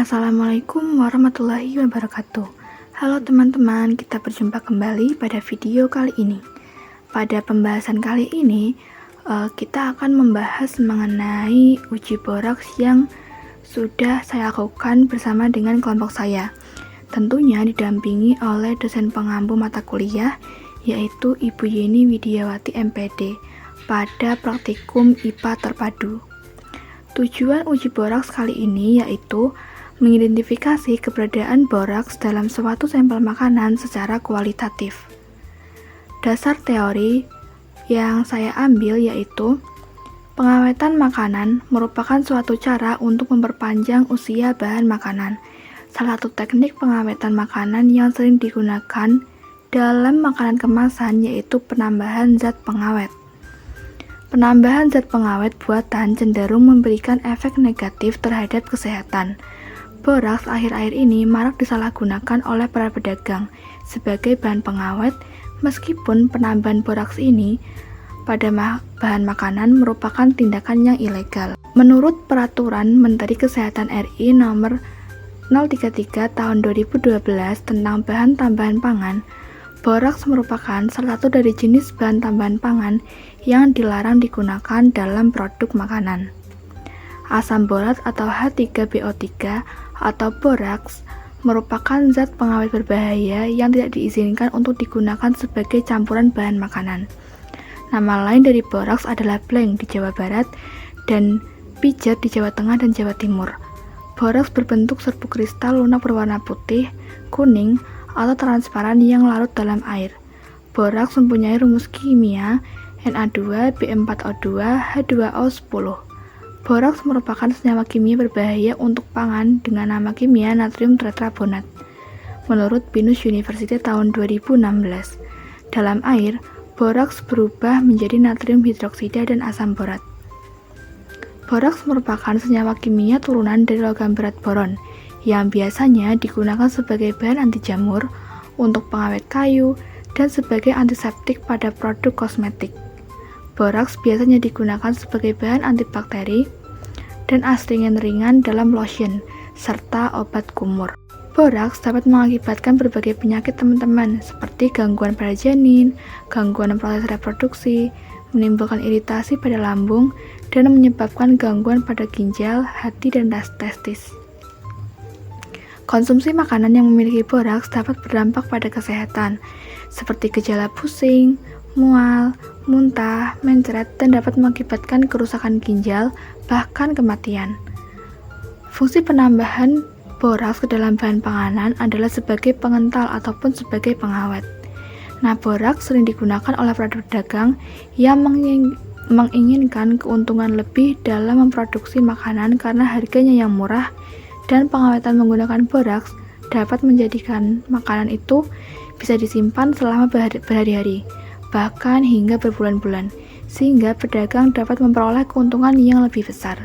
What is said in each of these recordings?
Assalamualaikum warahmatullahi wabarakatuh. Halo teman-teman, kita berjumpa kembali pada video kali ini. Pada pembahasan kali ini, kita akan membahas mengenai uji boraks yang sudah saya lakukan bersama dengan kelompok saya. Tentunya didampingi oleh dosen pengampu mata kuliah, yaitu Ibu Yeni Widiawati MPD, pada praktikum IPA terpadu. Tujuan uji boraks kali ini yaitu mengidentifikasi keberadaan boraks dalam suatu sampel makanan secara kualitatif. Dasar teori yang saya ambil yaitu pengawetan makanan merupakan suatu cara untuk memperpanjang usia bahan makanan. Salah satu teknik pengawetan makanan yang sering digunakan dalam makanan kemasan yaitu penambahan zat pengawet. Penambahan zat pengawet buatan cenderung memberikan efek negatif terhadap kesehatan. Boraks akhir-akhir ini marak disalahgunakan oleh para pedagang sebagai bahan pengawet, meskipun penambahan boraks ini pada bahan makanan merupakan tindakan yang ilegal. Menurut Peraturan Menteri Kesehatan RI Nomor 033 Tahun 2012 tentang bahan tambahan pangan, boraks merupakan salah satu dari jenis bahan tambahan pangan yang dilarang digunakan dalam produk makanan. Asam borat atau H3BO3 atau boraks merupakan zat pengawet berbahaya yang tidak diizinkan untuk digunakan sebagai campuran bahan makanan. Nama lain dari boraks adalah blank di Jawa Barat dan pijat di Jawa Tengah dan Jawa Timur. Boraks berbentuk serbuk kristal lunak berwarna putih, kuning, atau transparan yang larut dalam air. Boraks mempunyai rumus kimia Na2B4O2 H2O10. Boraks merupakan senyawa kimia berbahaya untuk pangan dengan nama kimia natrium tetrabonat. Menurut Binus University tahun 2016, dalam air, boraks berubah menjadi natrium hidroksida dan asam borat. Boraks merupakan senyawa kimia turunan dari logam berat boron yang biasanya digunakan sebagai bahan anti jamur, untuk pengawet kayu, dan sebagai antiseptik pada produk kosmetik. Boraks biasanya digunakan sebagai bahan antibakteri dan astringent ringan dalam lotion, serta obat kumur. Boraks dapat mengakibatkan berbagai penyakit teman-teman, seperti gangguan pada janin, gangguan proses reproduksi, menimbulkan iritasi pada lambung, dan menyebabkan gangguan pada ginjal, hati, dan testis. Konsumsi makanan yang memiliki boraks dapat berdampak pada kesehatan, seperti gejala pusing, mual, muntah, mencret, dan dapat mengakibatkan kerusakan ginjal, bahkan kematian. Fungsi penambahan boraks ke dalam bahan panganan adalah sebagai pengental ataupun sebagai pengawet. Nah, boraks sering digunakan oleh para pedagang yang menginginkan keuntungan lebih dalam memproduksi makanan karena harganya yang murah, dan pengawetan menggunakan boraks dapat menjadikan makanan itu bisa disimpan selama berhari-hari, bahkan hingga berbulan-bulan, sehingga pedagang dapat memperoleh keuntungan yang lebih besar.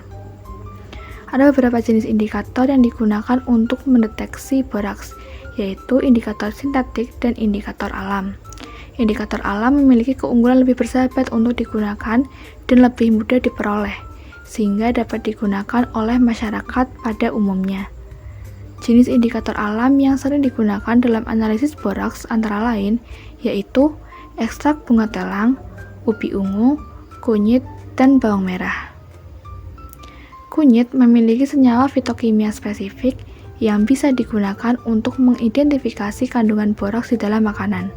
Ada beberapa jenis indikator yang digunakan untuk mendeteksi boraks, yaitu indikator sintetik dan indikator alam. Indikator alam memiliki keunggulan lebih bersahabat untuk digunakan dan lebih mudah diperoleh, sehingga dapat digunakan oleh masyarakat pada umumnya. Jenis indikator alam yang sering digunakan dalam analisis boraks antara lain yaitu ekstrak bunga telang, ubi ungu, kunyit, dan bawang merah. Kunyit memiliki senyawa fitokimia spesifik yang bisa digunakan untuk mengidentifikasi kandungan boraks di dalam makanan.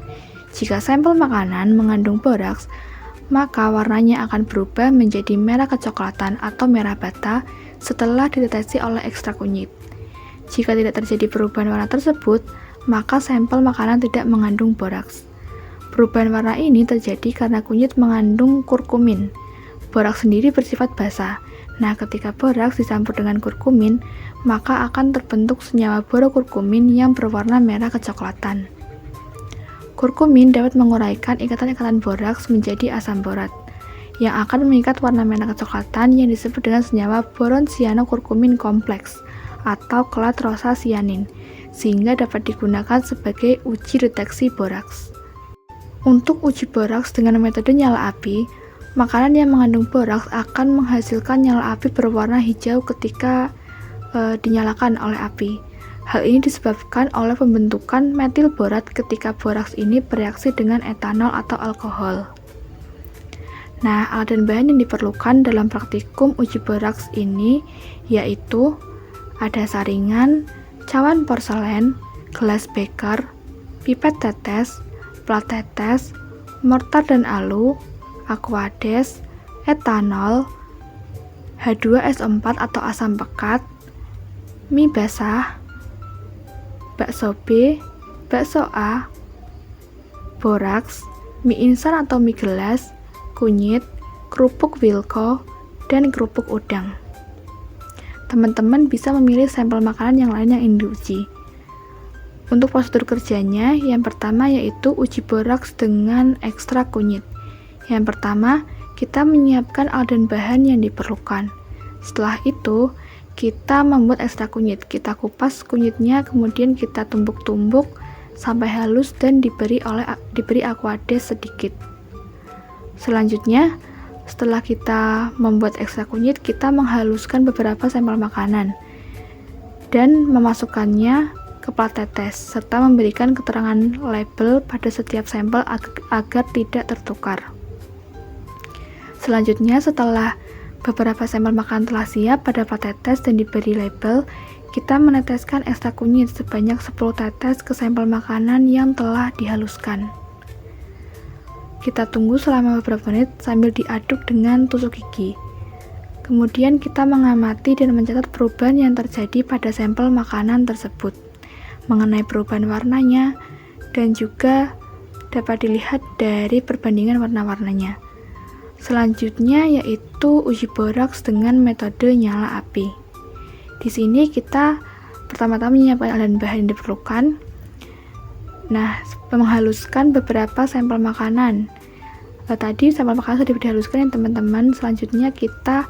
Jika sampel makanan mengandung boraks, maka warnanya akan berubah menjadi merah kecoklatan atau merah bata setelah dideteksi oleh ekstrak kunyit. Jika tidak terjadi perubahan warna tersebut, maka sampel makanan tidak mengandung boraks. Perubahan warna ini terjadi karena kunyit mengandung kurkumin. Boraks sendiri bersifat basa. Nah, ketika boraks dicampur dengan kurkumin, maka akan terbentuk senyawa borokurkumin yang berwarna merah kecoklatan. Kurkumin dapat menguraikan ikatan-ikatan boraks menjadi asam borat, yang akan mengikat warna merah kecoklatan yang disebut dengan senyawa boron sianokurkumin kompleks atau kelat rosa sianin, sehingga dapat digunakan sebagai uji deteksi boraks. Untuk uji boraks dengan metode nyala api, makanan yang mengandung boraks akan menghasilkan nyala api berwarna hijau ketika dinyalakan oleh api. Hal ini disebabkan oleh pembentukan metil borat ketika boraks ini bereaksi dengan etanol atau alkohol. Nah, alat dan bahan yang diperlukan dalam praktikum uji boraks ini yaitu ada saringan, cawan porselen, gelas beker, pipet tetes, plat tetes, mortar dan alu, aquades, etanol, H2SO4 atau asam pekat, mie basah, bakso B, bakso A, boraks, mie instan atau mie gelas, kunyit, kerupuk Wilko, dan kerupuk udang. Teman-teman bisa memilih sampel makanan yang lain yang ingin diuji. Untuk prosedur kerjanya, yang pertama yaitu uji boraks dengan ekstrak kunyit. Yang pertama, kita menyiapkan alat dan bahan yang diperlukan. Setelah itu, kita membuat ekstrak kunyit. Kita kupas kunyitnya, kemudian kita tumbuk-tumbuk sampai halus dan diberi aquades sedikit. Selanjutnya, setelah kita membuat ekstrak kunyit, kita menghaluskan beberapa sampel makanan dan memasukkannya ke plat tetes serta memberikan keterangan label pada setiap sampel agar tidak tertukar. Selanjutnya, setelah beberapa sampel makanan telah siap pada plat tetes dan diberi label, kita meneteskan ekstrak kunyit sebanyak 10 tetes ke sampel makanan yang telah dihaluskan. Kita tunggu selama beberapa menit sambil diaduk dengan tusuk gigi. Kemudian kita mengamati dan mencatat perubahan yang terjadi pada sampel makanan tersebut, mengenai perubahan warnanya, dan juga dapat dilihat dari perbandingan warna-warnanya. Selanjutnya yaitu uji boraks dengan metode nyala api. Di sini kita pertama-tama menyiapkan alat dan bahan yang diperlukan. Nah, menghaluskan beberapa sampel makanan. Tadi sampel makanan sudah dihaluskan ya teman-teman. Selanjutnya kita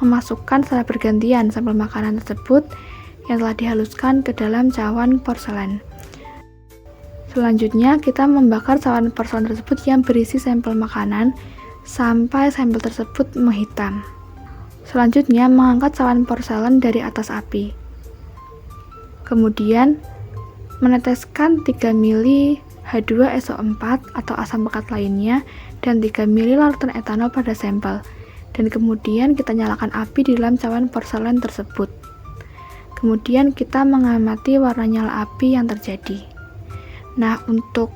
memasukkan secara bergantian sampel makanan tersebut yang telah dihaluskan ke dalam cawan porselen. Selanjutnya kita membakar cawan porselen tersebut yang berisi sampel makanan sampai sampel tersebut menghitam. Selanjutnya mengangkat cawan porselen dari atas api. Kemudian meneteskan 3 ml H2SO4 atau asam pekat lainnya dan 3 ml larutan etanol pada sampel, dan kemudian kita nyalakan api di dalam cawan porselen tersebut. Kemudian kita mengamati warna nyala api yang terjadi. Nah, untuk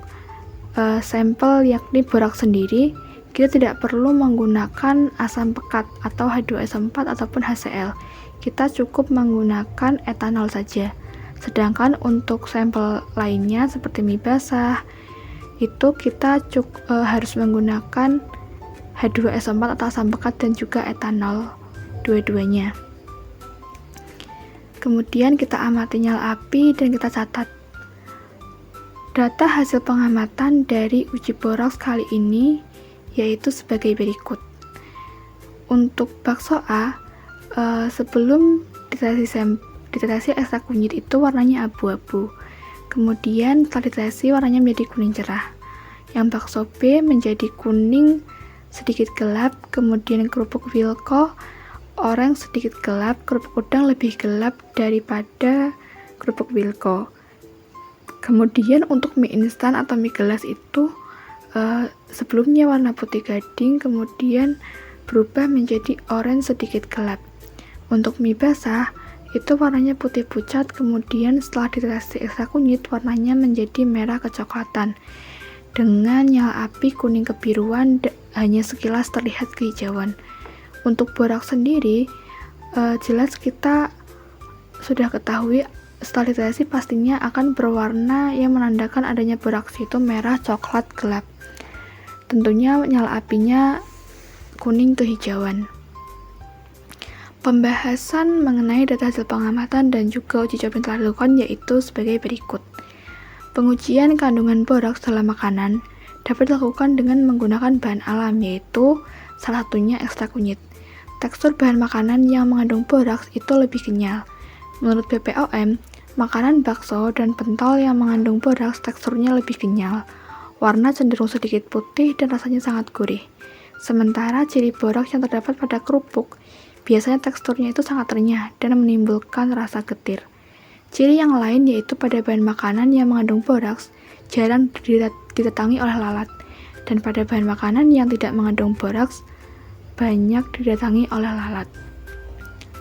sampel yakni boraks sendiri, kita tidak perlu menggunakan asam pekat atau H2SO4 ataupun HCl. Kita cukup menggunakan etanol saja. Sedangkan untuk sampel lainnya seperti mie basah, itu kita harus menggunakan H2SO4 atau asam pekat dan juga etanol, dua-duanya. Kemudian kita amati nyala api dan kita catat. Data hasil pengamatan dari uji boraks kali ini yaitu sebagai berikut. Untuk bakso A, sebelum ditetesi ekstrak kunyit itu warnanya abu-abu. Kemudian setelah ditetesi warnanya menjadi kuning cerah. Yang bakso B menjadi kuning sedikit gelap, kemudian kerupuk Wilko oranye sedikit gelap, kerupuk udang lebih gelap daripada kerupuk Wilko. Kemudian untuk mie instan atau mie gelas itu sebelumnya warna putih gading, kemudian berubah menjadi oranye sedikit gelap. Untuk mie basah itu warnanya putih pucat, kemudian setelah ditetesi ekstrak kunyit warnanya menjadi merah kecoklatan dengan nyala api kuning kebiruan, hanya sekilas terlihat kehijauan. Untuk boraks sendiri jelas kita sudah ketahui setelah ditetesi pastinya akan berwarna yang menandakan adanya boraks, itu merah coklat gelap. Tentunya nyala apinya kuning kehijauan. Pembahasan mengenai data hasil pengamatan dan juga uji coba yang telah dilakukan yaitu sebagai berikut. Pengujian kandungan boraks dalam makanan dapat dilakukan dengan menggunakan bahan alam, yaitu salah satunya ekstrak kunyit. Tekstur bahan makanan yang mengandung boraks itu lebih kenyal. Menurut BPOM, makanan bakso dan pentol yang mengandung boraks teksturnya lebih kenyal. Warna cenderung sedikit putih dan rasanya sangat gurih. Sementara ciri boraks yang terdapat pada kerupuk Biasanya teksturnya itu sangat renyah dan menimbulkan rasa getir. Ciri yang lain yaitu pada bahan makanan yang mengandung boraks jarang didatangi oleh lalat, dan pada bahan makanan yang tidak mengandung boraks banyak didatangi oleh lalat.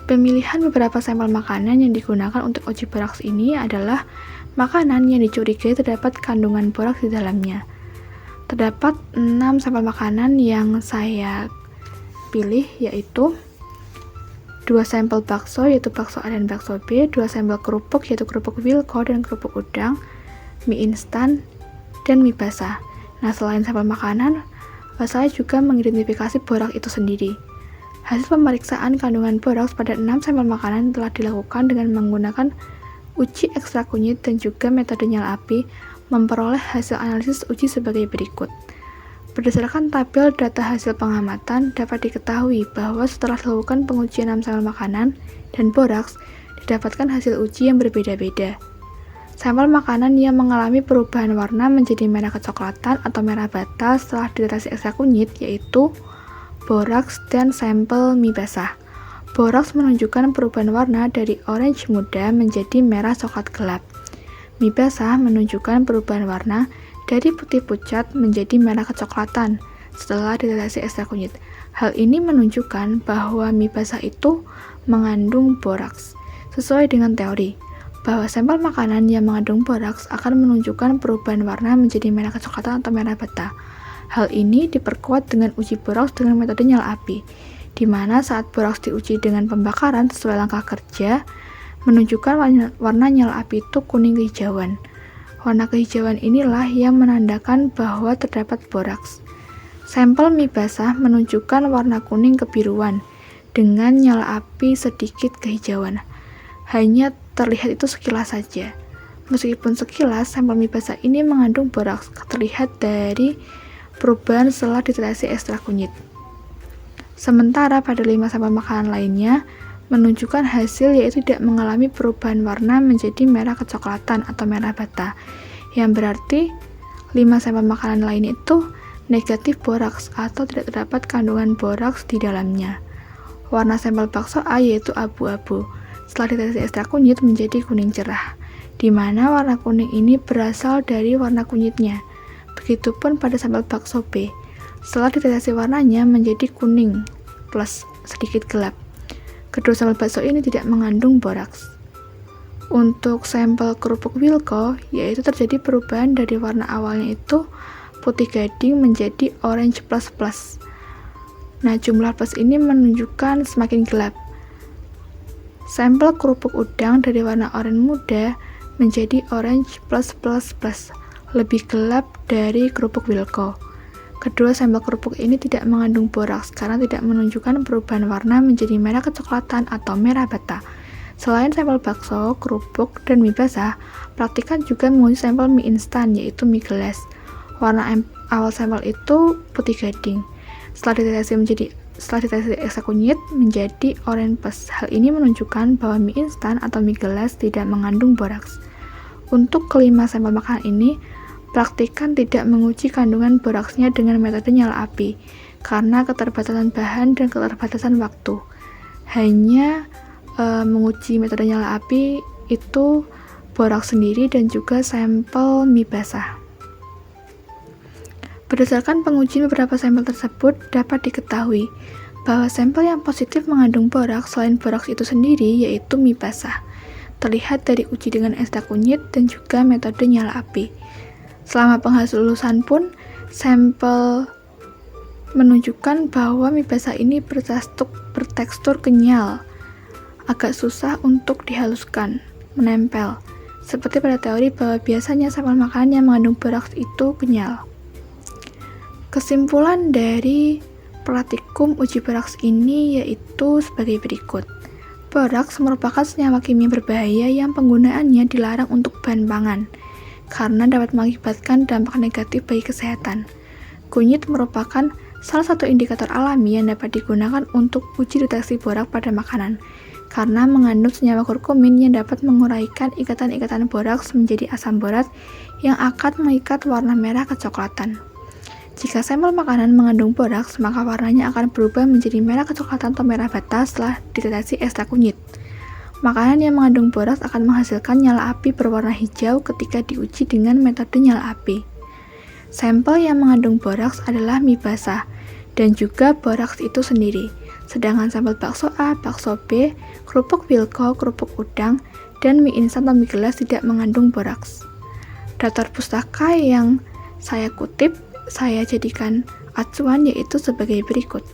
Pemilihan beberapa sampel makanan yang digunakan untuk uji boraks ini adalah makanan yang dicurigai terdapat kandungan boraks di dalamnya. Terdapat 6 sampel makanan yang saya pilih, yaitu 2 sampel bakso, yaitu bakso A dan bakso B, 2 sampel kerupuk, yaitu kerupuk Wilko dan kerupuk udang, mie instan, dan mie basah. Nah, selain sampel makanan, saya juga mengidentifikasi boraks itu sendiri. Hasil pemeriksaan kandungan boraks pada 6 sampel makanan telah dilakukan dengan menggunakan uji ekstrak kunyit dan juga metode nyala api, memperoleh hasil analisis uji sebagai berikut. Berdasarkan tabel data hasil pengamatan, dapat diketahui bahwa setelah dilakukan pengujian 6 sampel makanan dan boraks, didapatkan hasil uji yang berbeda-beda. Sampel makanan yang mengalami perubahan warna menjadi merah kecoklatan atau merah bata setelah dideteksi ekstrak kunyit, yaitu boraks dan sampel mie basah. Boraks menunjukkan perubahan warna dari orange muda menjadi merah coklat gelap. Mie basah menunjukkan perubahan warna dari putih pucat menjadi merah kecoklatan setelah dideteksi ekstrak kunyit. Hal ini menunjukkan bahwa mie basah itu mengandung boraks. Sesuai dengan teori, bahwa sampel makanan yang mengandung boraks akan menunjukkan perubahan warna menjadi merah kecoklatan atau merah bata. Hal ini diperkuat dengan uji boraks dengan metode nyala api, di mana saat boraks diuji dengan pembakaran sesuai langkah kerja, menunjukkan warna nyala api itu kuning kehijauan. Warna kehijauan inilah yang menandakan bahwa terdapat boraks. Sampel mie basah menunjukkan warna kuning kebiruan dengan nyala api sedikit kehijauan. Hanya terlihat itu sekilas saja. Meskipun sekilas, sampel mie basah ini mengandung boraks, terlihat dari perubahan setelah dideteksi ekstrak kunyit. Sementara pada 5 sampel makanan lainnya menunjukkan hasil yaitu tidak mengalami perubahan warna menjadi merah kecoklatan atau merah bata, yang berarti 5 sampel makanan lain itu negatif boraks atau tidak terdapat kandungan boraks di dalamnya. Warna sampel bakso A yaitu abu-abu, setelah dideteksi ekstrak kunyit menjadi kuning cerah, di mana warna kuning ini berasal dari warna kunyitnya. Begitupun pada sampel bakso B, setelah dideteksi warnanya menjadi kuning plus sedikit gelap. Kedua sampel bakso ini tidak mengandung boraks. Untuk sampel kerupuk Wilko, yaitu terjadi perubahan dari warna awalnya itu putih gading menjadi orange plus. Nah, jumlah plus ini menunjukkan semakin gelap. Sampel kerupuk udang dari warna oranye muda menjadi orange plus, lebih gelap dari kerupuk Wilko. Kedua sampel kerupuk ini tidak mengandung boraks karena tidak menunjukkan perubahan warna menjadi merah kecoklatan atau merah bata. Selain sampel bakso, kerupuk, dan mie basah, praktikan juga menguji sampel mie instan yaitu mie gelas. Warna awal sampel itu putih gading. Setelah dideteksi ekstrak kunyit menjadi oranye plus. Hal ini menunjukkan bahwa mie instan atau mie gelas tidak mengandung boraks. Untuk kelima sampel makanan ini, praktikan tidak menguji kandungan boraksnya dengan metode nyala api, karena keterbatasan bahan dan keterbatasan waktu. Hanya menguji metode nyala api itu boraks sendiri dan juga sampel mie basah. Berdasarkan pengujian beberapa sampel tersebut, dapat diketahui bahwa sampel yang positif mengandung boraks selain boraks itu sendiri yaitu mie basah. Terlihat dari uji dengan ekstrak kunyit dan juga metode nyala api. Selama penghasil lulusan pun, sampel menunjukkan bahwa mie basah ini bertekstur kenyal, agak susah untuk dihaluskan, menempel. Seperti pada teori bahwa biasanya sampel makanan yang mengandung boraks itu kenyal. Kesimpulan dari praktikum uji boraks ini yaitu sebagai berikut. Boraks merupakan senyawa kimia berbahaya yang penggunaannya dilarang untuk bahan pangan, karena dapat mengakibatkan dampak negatif bagi kesehatan. Kunyit merupakan salah satu indikator alami yang dapat digunakan untuk uji deteksi boraks pada makanan, karena mengandung senyawa kurkumin yang dapat menguraikan ikatan-ikatan boraks menjadi asam borat yang akan mengikat warna merah kecoklatan. Jika sampel makanan mengandung boraks, maka warnanya akan berubah menjadi merah kecoklatan atau merah bata setelah dideteksi ekstra kunyit. Makanan yang mengandung boraks akan menghasilkan nyala api berwarna hijau ketika diuji dengan metode nyala api. Sampel yang mengandung boraks adalah mie basah dan juga boraks itu sendiri. Sedangkan sampel bakso A, bakso B, kerupuk Wilko, kerupuk udang, dan mie instan atau mie gelas tidak mengandung boraks. Daftar pustaka yang saya kutip, saya jadikan acuan yaitu sebagai berikut.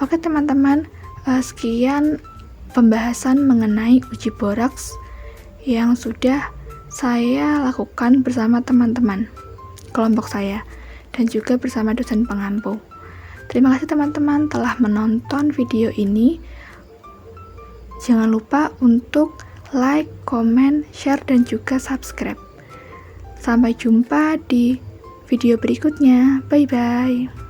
Oke teman-teman, sekian pembahasan mengenai uji boraks yang sudah saya lakukan bersama teman-teman kelompok saya dan juga bersama dosen pengampu. Terima kasih teman-teman telah menonton video ini. Jangan lupa untuk like, comment, share, dan juga subscribe. Sampai jumpa di video berikutnya. Bye-bye.